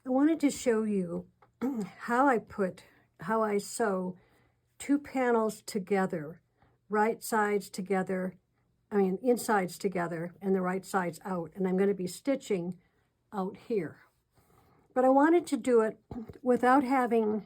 I wanted to show you how I sew two panels together, right sides together, insides together and the right sides out. And I'm going to be stitching out here. But I wanted to do it without having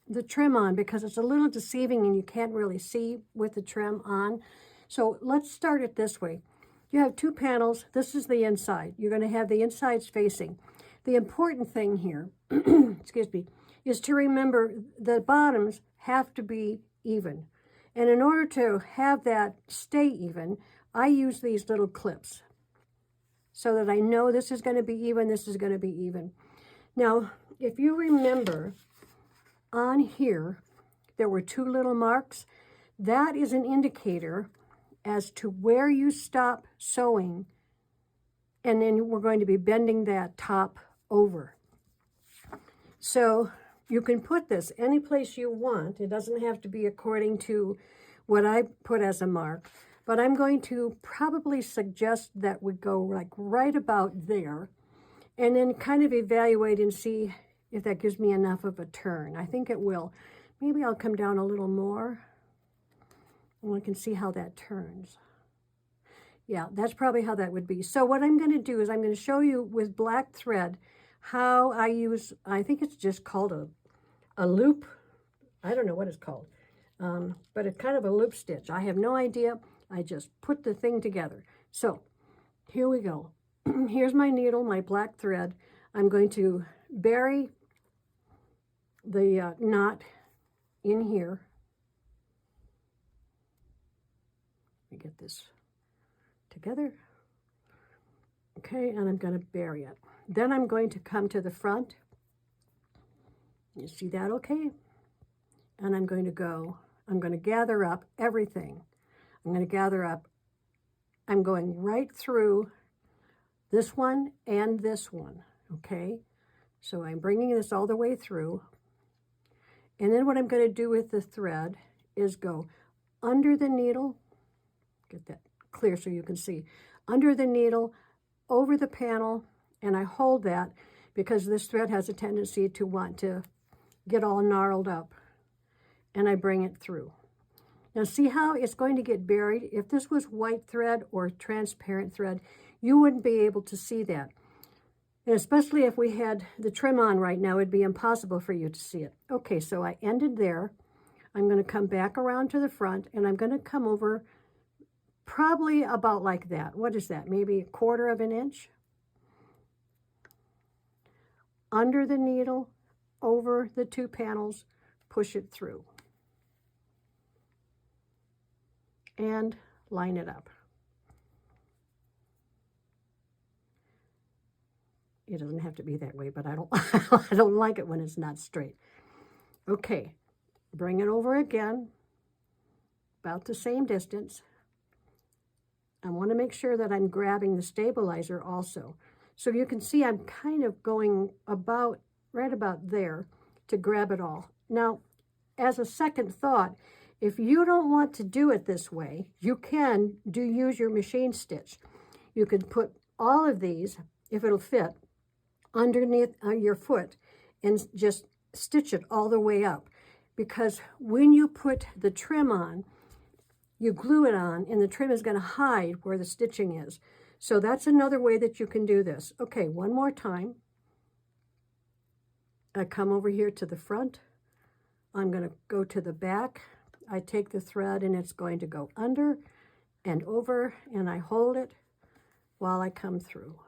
the trim on because it's a little deceiving and you can't really see with the trim on. So let's start it this way. You have two panels. This is the inside. You're going to have the insides facing. The important thing here, excuse me, is to remember the bottoms have to be even. And in order to have that stay even, I use these little clips so that I know this is going to be even, this is going to be even. Now, if you remember, on here, there were two little marks. That is an indicator as to where you stop sewing, and then we're going to be bending that top over. So you can put this any place you want. It doesn't have to be according to what I put as a mark, but I'm going to probably suggest that we go like right about there and then kind of evaluate and see if that gives me enough of a turn. I think it will. Maybe I'll come down a little more and we can see how that turns. Yeah, that's probably how that would be. So what I'm going to do is I'm going to show you with black thread how I use, I think it's just called a loop. I don't know what it's called, but it's kind of a loop stitch. I have no idea. I just put the thing together. So here we go. Here's my needle, my black thread. I'm going to bury the knot in here. Let me get this together. Okay, and I'm going to bury it. Then I'm going to come to the front. You see that okay? And I'm going to gather up everything. I'm going right through this one and this one, okay? So I'm bringing this all the way through. And then what I'm going to do with the thread is go under the needle, get that clear so you can see, under the needle, over the panel, and I hold that because this thread has a tendency to want to get all gnarled up, and I bring it through. Now see how it's going to get buried? If this was white thread or transparent thread, you wouldn't be able to see that. And especially if we had the trim on right now, it'd be impossible for you to see it. Okay, so I ended there. I'm going to come back around to the front, and I'm going to come over probably about like that. What is that? Maybe 1/4 of an inch? Under the needle, over the two panels, push it through. And line it up. It doesn't have to be that way, but I don't I don't like it when it's not straight. Okay, bring it over again, about the same distance. I want to make sure that I'm grabbing the stabilizer also. So you can see I'm kind of going about right about there to grab it all. Now, as a second thought, if you don't want to do it this way, you can use your machine stitch. You can put all of these, if it'll fit, underneath your foot and just stitch it all the way up. Because when you put the trim on, you glue it on and the trim is going to hide where the stitching is. So that's another way that you can do this. Okay, one more time. I come over here to the front. I'm going to go to the back. I take the thread and it's going to go under and over, and I hold it while I come through.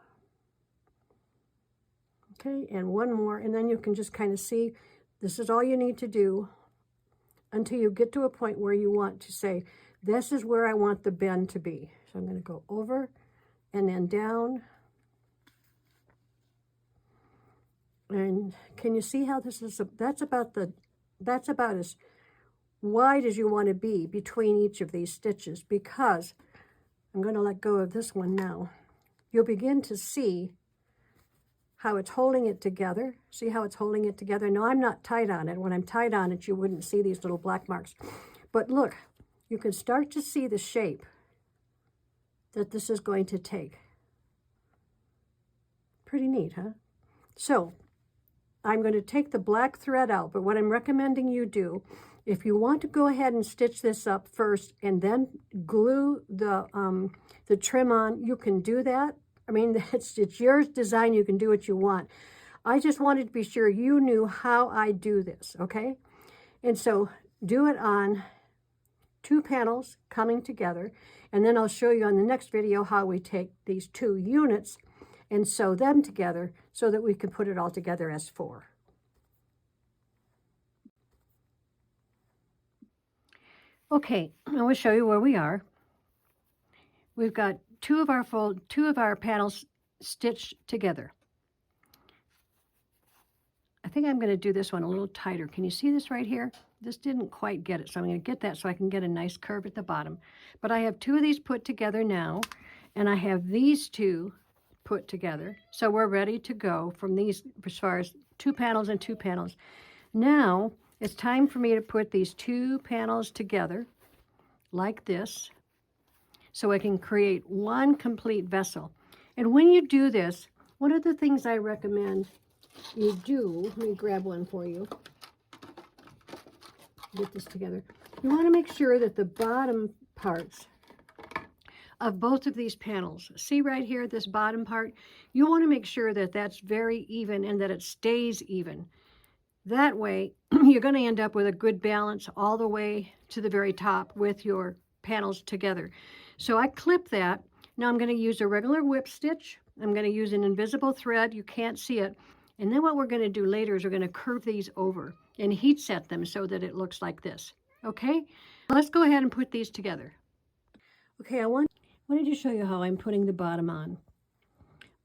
Okay, and one more, and then you can just kind of see this is all you need to do until you get to a point where you want to say, this is where I want the bend to be. So I'm going to go over and then down. And can you see how this is? That's about as wide as you want to be between each of these stitches, because I'm going to let go of this one now. You'll begin to see how it's holding it together. See how it's holding it together? Now, I'm not tight on it. When I'm tight on it, you wouldn't see these little black marks. But look, you can start to see the shape that this is going to take. Pretty neat, huh? So I'm going to take the black thread out, but what I'm recommending you do, if you want to go ahead and stitch this up first and then glue the trim on, you can do that. I mean, it's your design. You can do what you want. I just wanted to be sure you knew how I do this, okay? And so do it on 2 panels coming together, and then I'll show you on the next video how we take these 2 units and sew them together so that we can put it all together as 4. Okay, I will show you where we are. We've got two of our panels stitched together. I think I'm going to do this one a little tighter. Can you see this right here? This didn't quite get it, so I'm going to get that so I can get a nice curve at the bottom. But I have 2 of these put together now, and I have these 2 put together. So we're ready to go from these as far as 2 panels and 2 panels. Now it's time for me to put these 2 panels together like this so I can create one complete vessel. And when you do this, one of the things I recommend you do, let me grab one for you, get this together. You want to make sure that the bottom parts of both of these panels, see right here, this bottom part, you want to make sure that that's very even and that it stays even. That way, you're going to end up with a good balance all the way to the very top with your panels together. So I clip that. Now I'm going to use a regular whip stitch. I'm going to use an invisible thread. You can't see it. And then what we're going to do later is we're going to curve these over and heat set them so that it looks like this. Okay? Let's go ahead and put these together. Okay, I wanted to show you how I'm putting the bottom on.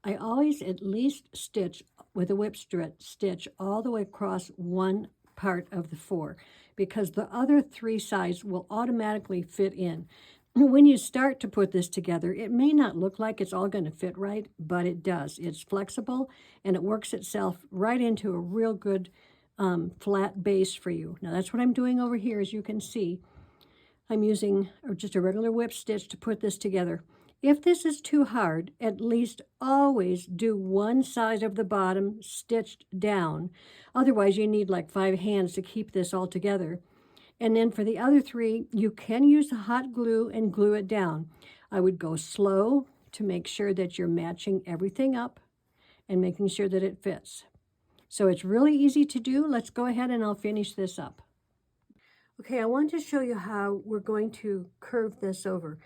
I always at least stitch with a whip stitch all the way across one part of the 4 because the other 3 sides will automatically fit in. When you start to put this together, it may not look like it's all going to fit right, but it does. It's flexible and it works itself right into a real good flat base for you. Now that's what I'm doing over here, as you can see. I'm using just a regular whip stitch to put this together. If this is too hard, at least always do one side of the bottom stitched down. Otherwise, you need like 5 hands to keep this all together. And then for the other 3, you can use the hot glue and glue it down. I would go slow to make sure that you're matching everything up and making sure that it fits. So it's really easy to do. Let's go ahead and I'll finish this up. Okay, I want to show you how we're going to curve this over.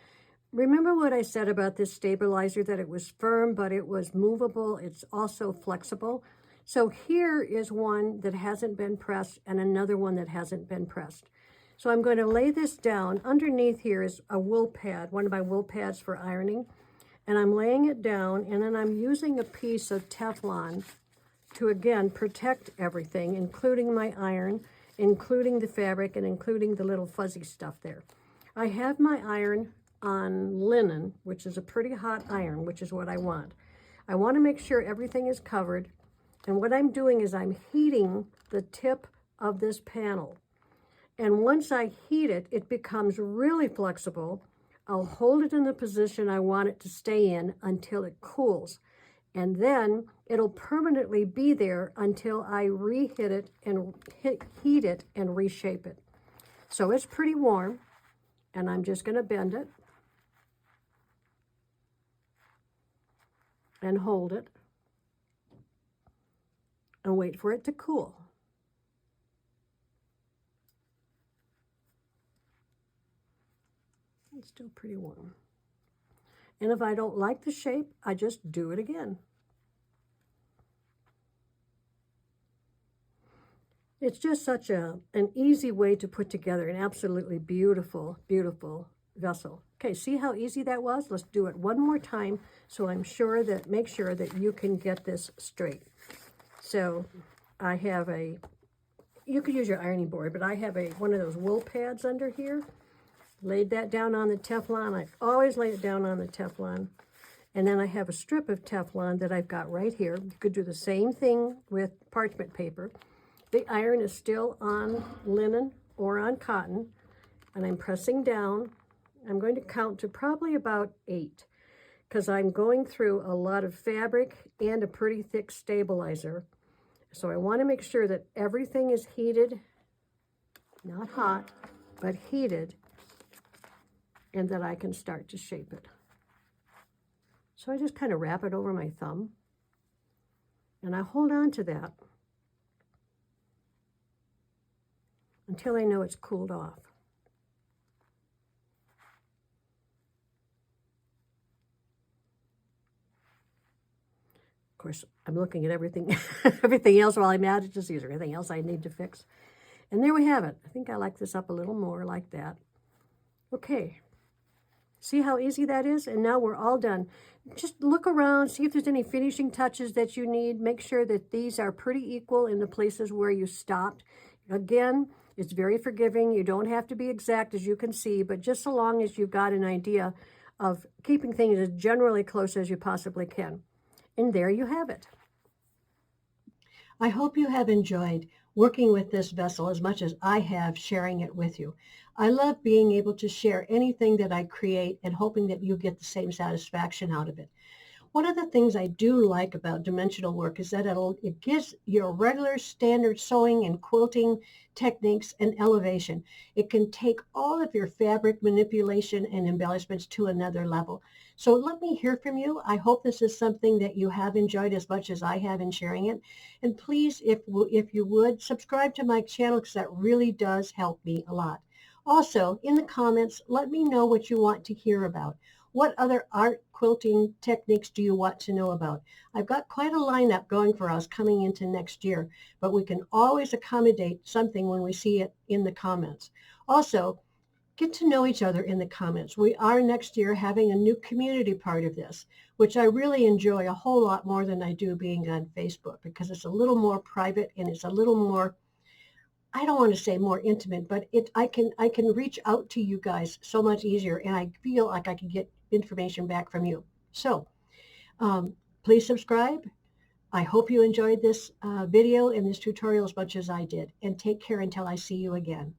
Remember what I said about this stabilizer, that it was firm, but it was movable. It's also flexible. So here is one that hasn't been pressed and another one that hasn't been pressed. So I'm going to lay this down. Underneath here is a wool pad, one of my wool pads for ironing. And I'm laying it down, and then I'm using a piece of Teflon to, again, protect everything, including my iron, including the fabric, and including the little fuzzy stuff there. I have my iron on linen, which is a pretty hot iron, which is what I want. I want to make sure everything is covered. And what I'm doing is I'm heating the tip of this panel. And once I heat it, it becomes really flexible. I'll hold it in the position I want it to stay in until it cools. And then it'll permanently be there until I reheat it and heat it and reshape it. So it's pretty warm, and I'm just going to bend it and hold it and wait for it to cool. It's still pretty warm. And if I don't like the shape, I just do it again. It's just such an easy way to put together an absolutely beautiful, beautiful vessel. Okay, see how easy that was? Let's do it one more time so make sure that you can get this straight. So I have you could use your ironing board, but I have one of those wool pads under here. Laid that down on the Teflon. I always lay it down on the Teflon. And then I have a strip of Teflon that I've got right here. You could do the same thing with parchment paper. The iron is still on linen or on cotton, and I'm pressing down. I'm going to count to probably about 8 because I'm going through a lot of fabric and a pretty thick stabilizer. So I want to make sure that everything is heated, not hot, but heated, and that I can start to shape it. So I just kind of wrap it over my thumb, and I hold on to that until I know it's cooled off. Of course, I'm looking at everything, everything else while I'm at it to see is there anything else I need to fix. And there we have it. I think I like this up a little more like that. Okay. See how easy that is? And now we're all done. Just look around, see if there's any finishing touches that you need. Make sure that these are pretty equal in the places where you stopped. Again, it's very forgiving. You don't have to be exact, as you can see, but just so long as you've got an idea of keeping things as generally close as you possibly can. And there you have it. I hope you have enjoyed working with this vessel as much as I have sharing it with you. I love being able to share anything that I create and hoping that you get the same satisfaction out of it. One of the things I do like about dimensional work is that it gives your regular standard sewing and quilting techniques an elevation. It can take all of your fabric manipulation and embellishments to another level. So let me hear from you. I hope this is something that you have enjoyed as much as I have in sharing it. And please, if you would, subscribe to my channel because that really does help me a lot. Also, in the comments, let me know what you want to hear about. What other art quilting techniques do you want to know about? I've got quite a lineup going for us coming into next year, but we can always accommodate something when we see it in the comments. Also, get to know each other in the comments. We are next year having a new community part of this, which I really enjoy a whole lot more than I do being on Facebook because it's a little more private and it's a little more, I don't want to say more intimate, but I can reach out to you guys so much easier, and I feel like I can get information back from you. So please subscribe. I hope you enjoyed this video and this tutorial as much as I did, and take care until I see you again.